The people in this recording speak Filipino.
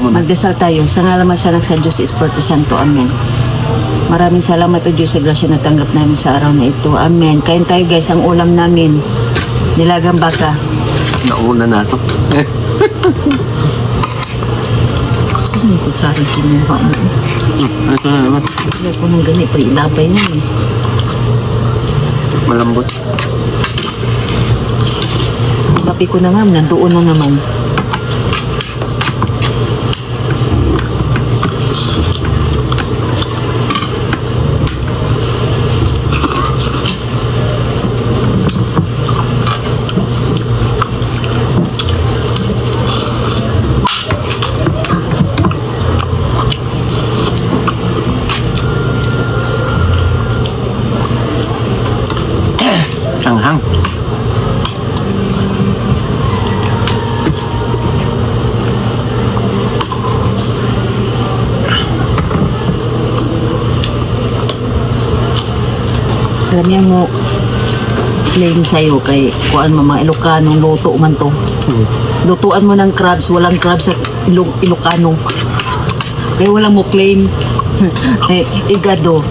muna. Magdasal tayo. Sa ngalaman sa Anak sa Diyos, Espiritu Santo. Amen. Maraming salamat o Diyos sa grasya na tanggap namin sa araw na ito. Amen. Kain tayo guys, ang ulam namin. Nilagang baka. Nauna na ito. Ano yung kutsarang sinuha mo? Ito na naman. Wala ko nang ganit. Ilapay na eh. Malambot. Gabi ko na nga. Nandoon na naman. Hanghang. Alam niya mo, plain sa'yo kay kuan mo mga Ilocano, luto man to. Lutuan mo ng crabs, walang crabs sa Ilocano. Kaya walang mo claim. Igado.